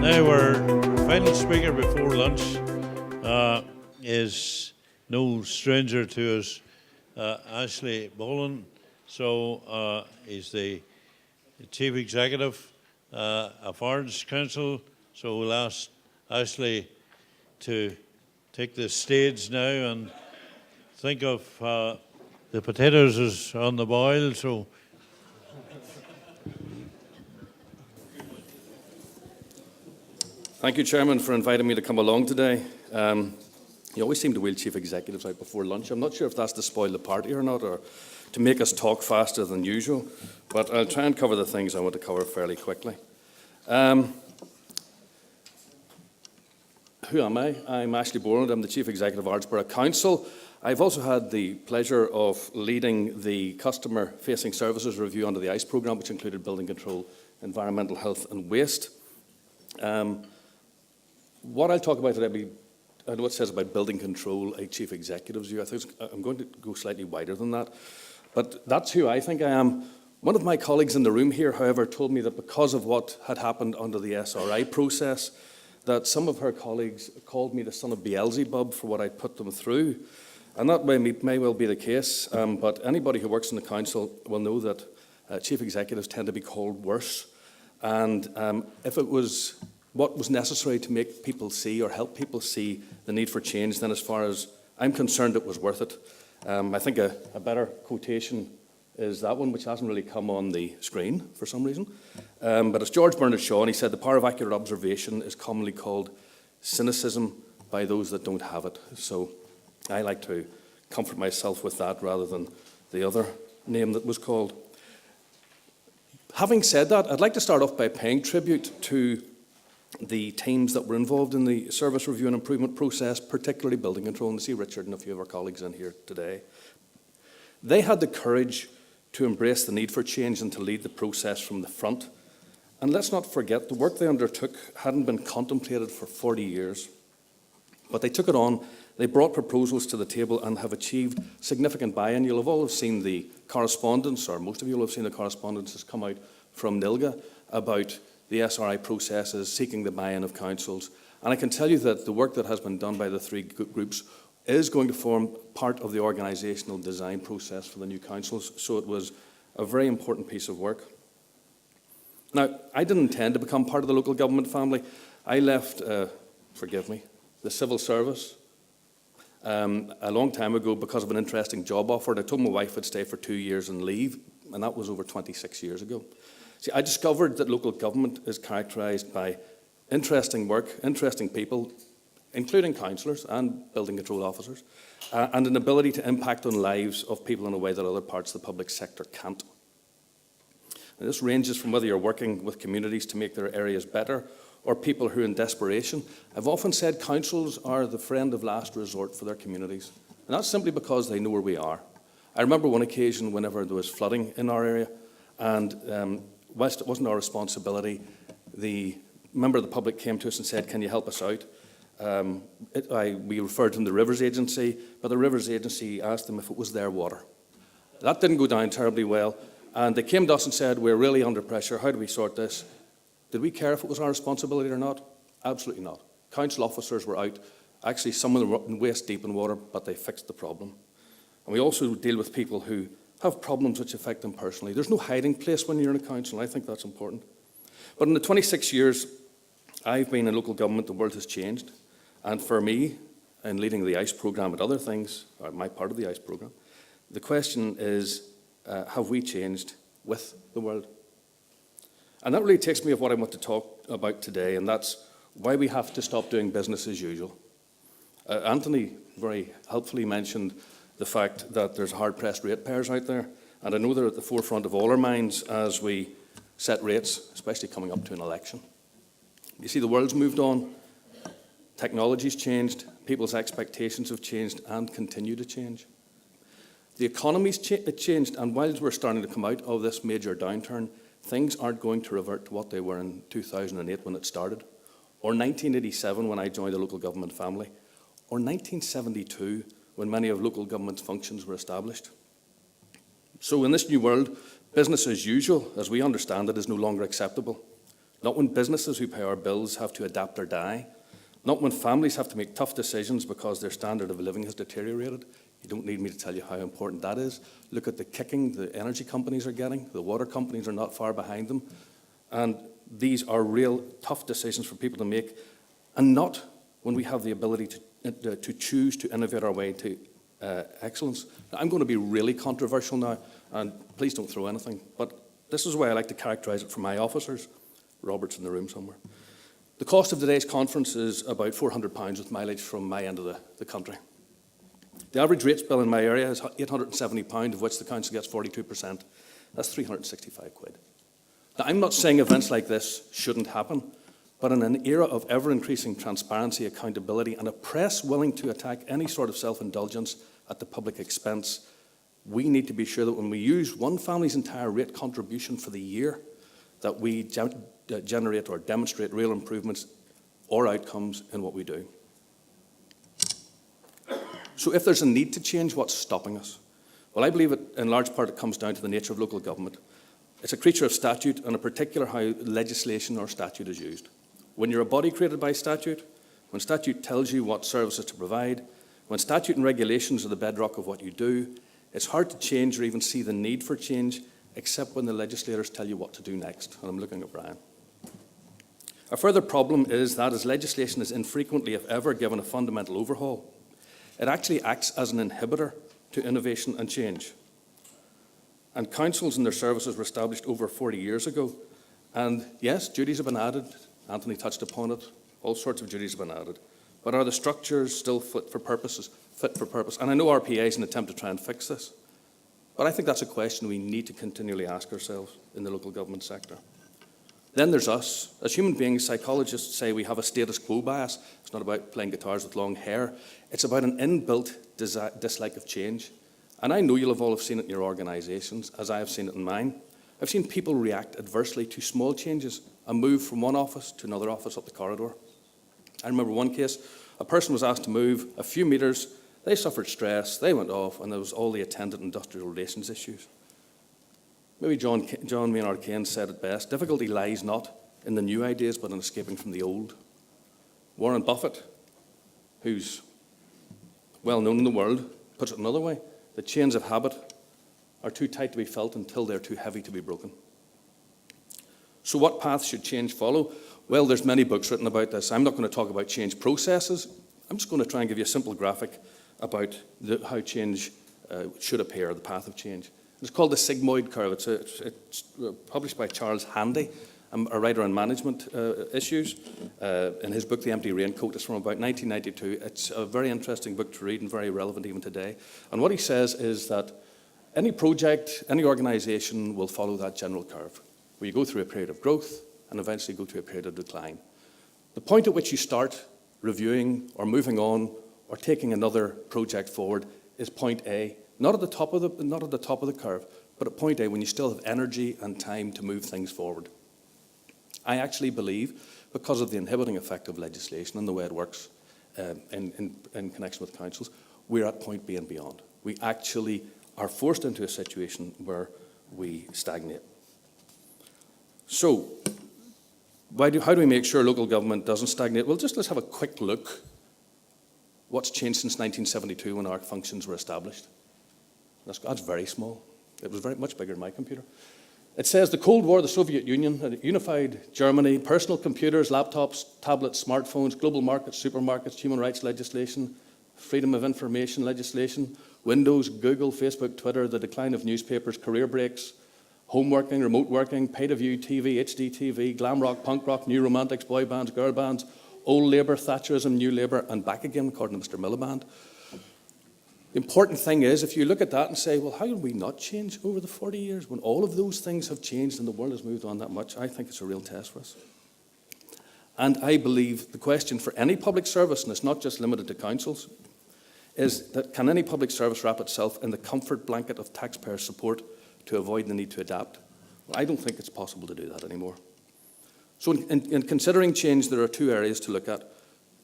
Now our final speaker before lunch is no stranger to us, Ashley Boland. So he's the Chief Executive of Ards Council. So we'll ask Ashley to take the stage now and think of the potatoes is on the boil. So. Thank you, Chairman, for inviting me to come along today. You always seem to wheel chief executives out before lunch. I'm not sure if that's to spoil the party or not, or to make us talk faster than usual, but I'll try and cover the things I want to cover fairly quickly. Who am I? I'm Ashley Boland. I'm the Chief Executive of Ardsborough Council. I've also had the pleasure of leading the customer-facing services review under the ICE programme, which included building control, environmental health and waste. What I'll talk about today, I know it says about building control, a chief executive's view. I think I'm going to go slightly wider than that. But that's who I think I am. One of my colleagues in the room here, however, told me that because of what had happened under the SRI process, that some of her colleagues called me the son of Beelzebub for what I put them through. And that may well be the case, but anybody who works in the council will know that chief executives tend to be called worse. And if it was what was necessary to make people see or help people see the need for change, then as far as I'm concerned, it was worth it. I think a better quotation is that one, which hasn't really come on the screen for some reason. But it's George Bernard Shaw, and he said, "The power of accurate observation is commonly called cynicism by those that don't have it." So I like to comfort myself with that rather than the other name that was called. Having said that, I'd like to start off by paying tribute to the teams that were involved in the service review and improvement process, particularly building control, and I see Richard and a few of our colleagues in here today. They had the courage to embrace the need for change and to lead the process from the front. And let's not forget, the work they undertook hadn't been contemplated for 40 years. But they took it on, they brought proposals to the table and have achieved significant buy-in. You'll have all seen the correspondence, or most of you will have seen the correspondence that's come out from NILGA about the SRI processes, seeking the buy-in of councils. And I can tell you that the work that has been done by the three groups is going to form part of the organisational design process for the new councils, so it was a very important piece of work. Now, I didn't intend to become part of the local government family. I left, forgive me, the civil service a long time ago because of an interesting job offer. And I told my wife I'd stay for 2 years and leave, and that was over 26 years ago. See, I discovered that local government is characterised by interesting work, interesting people, including councillors and building control officers, and an ability to impact on lives of people in a way that other parts of the public sector can't. And this ranges from whether you're working with communities to make their areas better, or people who are in desperation. I've often said councils are the friend of last resort for their communities, and that's simply because they know where we are. I remember one occasion whenever there was flooding in our area, and whilst it wasn't our responsibility, the member of the public came to us and said, "Can you help us out?" We referred to them to the Rivers Agency, but the Rivers Agency asked them if it was their water. That didn't go down terribly well, and they came to us and said, "We're really under pressure, how do we sort this?" Did we care if it was our responsibility or not? Absolutely not. Council officers were out. Actually, some of them were waist deep in water, but they fixed the problem. And we also deal with people who have problems which affect them personally. There's no hiding place when you're in a council, and I think that's important. But in the 26 years I've been in local government, the world has changed. And for me, in leading the ICE programme and other things, or my part of the ICE programme, the question is, have we changed with the world? And that really takes me to what I want to talk about today, and that's why we have to stop doing business as usual. Anthony very helpfully mentioned the fact that there's hard-pressed ratepayers out there, and I know they're at the forefront of all our minds as we set rates, especially coming up to an election. You see, the world's moved on, technology's changed, people's expectations have changed and continue to change. The economy's changed, and whilst we're starting to come out of this major downturn, things aren't going to revert to what they were in 2008 when it started, or 1987 when I joined the local government family, or 1972 when many of local government's functions were established. So in this new world, business as usual, as we understand it, is no longer acceptable. Not when businesses who pay our bills have to adapt or die. Not when families have to make tough decisions because their standard of living has deteriorated. You don't need me to tell you how important that is. Look at the kicking the energy companies are getting. The water companies are not far behind them. And these are real tough decisions for people to make, and not when we have the ability to choose to innovate our way to excellence. Now, I'm going to be really controversial now, and please don't throw anything, but this is the way I like to characterise it for my officers. Robert's in the room somewhere. The cost of today's conference is about £400 with mileage from my end of the country. The average rates bill in my area is £870, of which the council gets 42%. That's £365. Now, I'm not saying events like this shouldn't happen, but in an era of ever-increasing transparency, accountability, and a press willing to attack any sort of self-indulgence at the public expense, we need to be sure that when we use one family's entire rate contribution for the year, that we generate or demonstrate real improvements or outcomes in what we do. So if there's a need to change, what's stopping us? Well, I believe in large part it comes down to the nature of local government. It's a creature of statute, and in particular how legislation or statute is used. When you're a body created by statute, when statute tells you what services to provide, when statute and regulations are the bedrock of what you do, it's hard to change or even see the need for change, except when the legislators tell you what to do next. And I'm looking at Brian. A further problem is that as legislation is infrequently, if ever, given a fundamental overhaul, it actually acts as an inhibitor to innovation and change. And councils and their services were established over 40 years ago. And yes, duties have been added. Anthony touched upon it. All sorts of duties have been added. But are the structures still fit for purpose? And I know RPA is an attempt to try and fix this. But I think that's a question we need to continually ask ourselves in the local government sector. Then there's us. As human beings, psychologists say we have a status quo bias. It's not about playing guitars with long hair. It's about an inbuilt dislike of change. And I know you'll have all seen it in your organisations, as I have seen it in mine. I've seen people react adversely to small changes and move from one office to another office up the corridor. I remember one case, a person was asked to move a few metres, they suffered stress, they went off, and there was all the attendant industrial relations issues. Maybe John Maynard Keynes said it best, difficulty lies not in the new ideas, but in escaping from the old. Warren Buffett, who's well known in the world, puts it another way. The chains of habit are too tight to be felt until they're too heavy to be broken. So what path should change follow? Well, there's many books written about this. I'm not going to talk about change processes. I'm just going to try and give you a simple graphic about how change should appear, the path of change. It's called the sigmoid curve. It's published by Charles Handy, a writer on management issues. In his book, The Empty Raincoat, it's from about 1992. It's a very interesting book to read and very relevant even today. And what he says is that any project, any organisation will follow that general curve, where you go through a period of growth and eventually go to a period of decline. The point at which you start reviewing or moving on or taking another project forward is point A, not at the top of the curve, but at point A when you still have energy and time to move things forward. I actually believe, because of the inhibiting effect of legislation and the way it works in connection with councils, we're at point B and beyond. We actually are forced into a situation where we stagnate. So, how do we make sure local government doesn't stagnate? Well, let's have a quick look. What's changed since 1972 when our functions were established? That's very small. It was much bigger than my computer. It says the Cold War, the Soviet Union, unified Germany, personal computers, laptops, tablets, smartphones, global markets, supermarkets, human rights legislation, freedom of information legislation, Windows, Google, Facebook, Twitter, the decline of newspapers, career breaks, home working, remote working, pay-to-view TV, HD TV, glam rock, punk rock, new romantics, boy bands, girl bands, old Labour, Thatcherism, new Labour, and back again, according to Mr. Miliband. The important thing is, if you look at that and say, well, how did we not change over the 40 years when all of those things have changed and the world has moved on that much? I think it's a real test for us. And I believe the question for any public service, and it's not just limited to councils, is that can any public service wrap itself in the comfort blanket of taxpayer support to avoid the need to adapt? Well, I don't think it's possible to do that anymore. So in considering change, there are two areas to look at: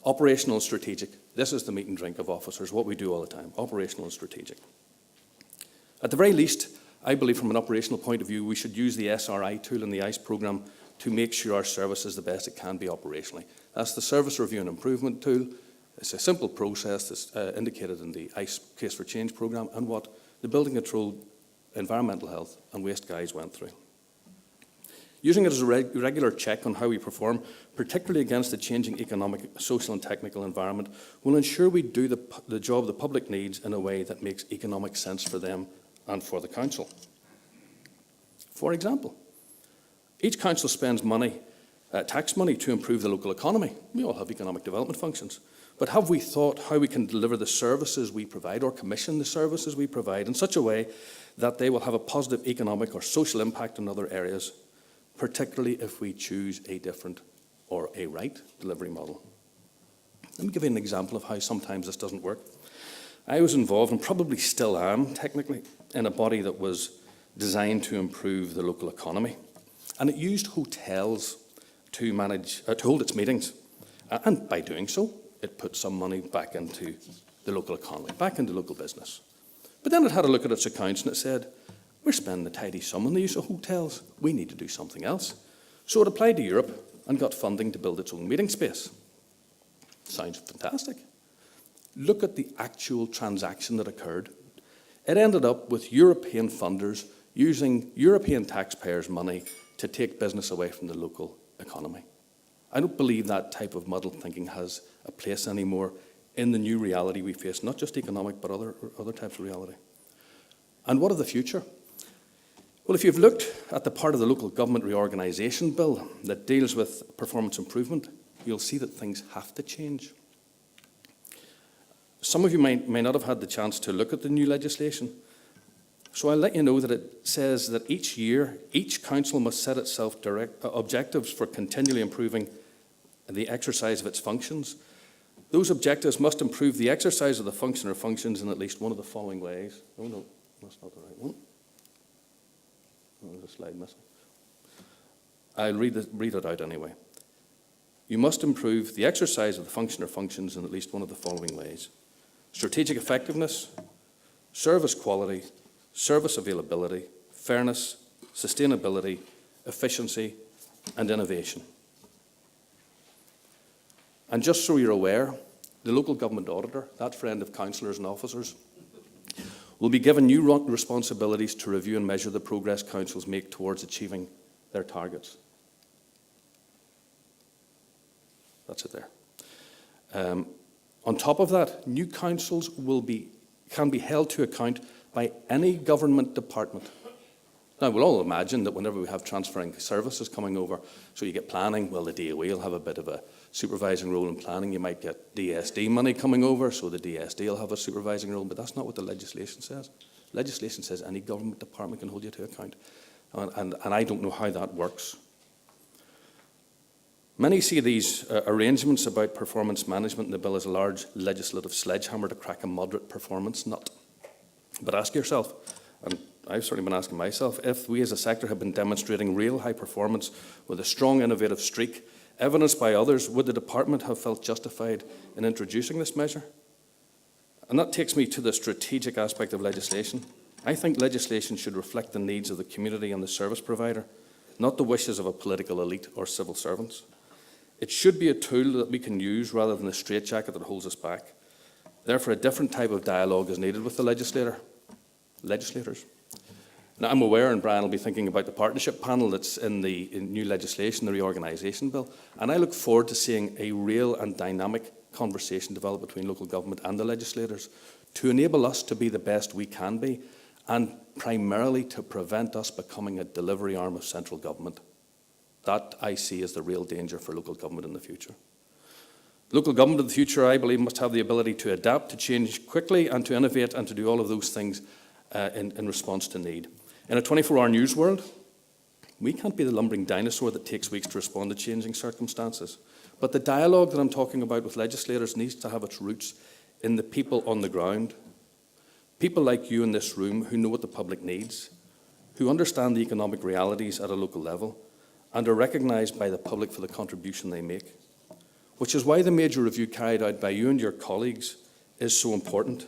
operational and strategic. This is the meat and drink of officers, what we do all the time, operational and strategic. At the very least, I believe from an operational point of view, we should use the SRI tool and the ICE programme to make sure our service is the best it can be operationally. That's the Service Review and Improvement tool. It's a simple process that's indicated in the ICE Case for Change programme and what the building control, environmental health and waste guys went through. Using it as a regular check on how we perform, particularly against the changing economic, social and technical environment, will ensure we do the job the public needs in a way that makes economic sense for them and for the council. For example, each council spends money, tax money, to improve the local economy. We all have economic development functions. But have we thought how we can deliver the services we provide or commission the services we provide in such a way that they will have a positive economic or social impact in other areas, particularly if we choose a different or a right delivery model? Let me give you an example of how sometimes this doesn't work. I was involved, and probably still am technically, in a body that was designed to improve the local economy. And it used hotels to hold its meetings. And by doing so, it put some money back into the local economy, back into local business. But then it had a look at its accounts and it said, we're spending a tidy sum on the use of hotels. We need to do something else. So it applied to Europe and got funding to build its own meeting space. Sounds fantastic. Look at the actual transaction that occurred. It ended up with European funders using European taxpayers' money to take business away from the local economy. I don't believe that type of muddled thinking has a place anymore in the new reality we face, not just economic, but other types of reality. And what of the future? Well, if you've looked at the part of the local government reorganisation bill that deals with performance improvement, you'll see that things have to change. Some of you may not have had the chance to look at the new legislation, so I'll let you know that it says that each year, each council must set itself objectives for continually improving the exercise of its functions. Those objectives must improve the exercise of the function or functions in at least one of the following ways. Oh no, that's not the right one. Oh, there's a slide missing. I'll read it out anyway. You must improve the exercise of the function or functions in at least one of the following ways: strategic effectiveness, service quality, service availability, fairness, sustainability, efficiency, and innovation. And just so you're aware, the local government auditor, that friend of councillors and officers, will be given new responsibilities to review and measure the progress councils make towards achieving their targets. That's it there. On top of that, new councils can be held to account by any government department. Now, we'll all imagine that whenever we have transferring services coming over, so you get planning, well, the DOE will have a bit of a supervising role in planning. You might get DSD money coming over, so the DSD will have a supervising role, but that's not what the legislation says. Legislation says any government department can hold you to account, and I don't know how that works. Many see these arrangements about performance management in the bill as a large legislative sledgehammer to crack a moderate performance nut. But ask yourself, and I've certainly been asking myself, if we as a sector have been demonstrating real high performance with a strong innovative streak, evidenced by others, would the department have felt justified in introducing this measure? And that takes me to the strategic aspect of legislation. I think legislation should reflect the needs of the community and the service provider, not the wishes of a political elite or civil servants. It should be a tool that we can use rather than a straitjacket that holds us back. Therefore, a different type of dialogue is needed with the legislators. Now, I'm aware, and Brian will be thinking about the partnership panel that's in the new legislation, the reorganisation bill, and I look forward to seeing a real and dynamic conversation develop between local government and the legislators to enable us to be the best we can be, and primarily to prevent us becoming a delivery arm of central government. That I see as the real danger for local government in the future. Local government of the future, I believe, must have the ability to adapt, to change quickly, and to innovate, and to do all of those things in response to need. In a 24-hour news world, we can't be the lumbering dinosaur that takes weeks to respond to changing circumstances. But the dialogue that I'm talking about with legislators needs to have its roots in the people on the ground, people like you in this room who know what the public needs, who understand the economic realities at a local level, and are recognised by the public for the contribution they make, which is why the major review carried out by you and your colleagues is so important.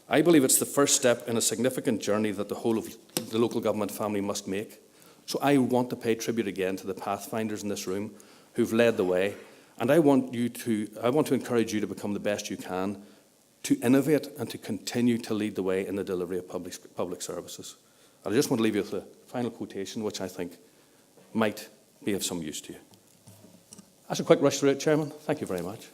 I believe it's the first step in a significant journey that the whole of the local government family must make. So I want to pay tribute again to the pathfinders in this room who've led the way, and I want to encourage you to become the best you can, to innovate and to continue to lead the way in the delivery of public services. And I just want to leave you with a final quotation, which I think might be of some use to you. That's a quick rush through it, Chairman. Thank you very much.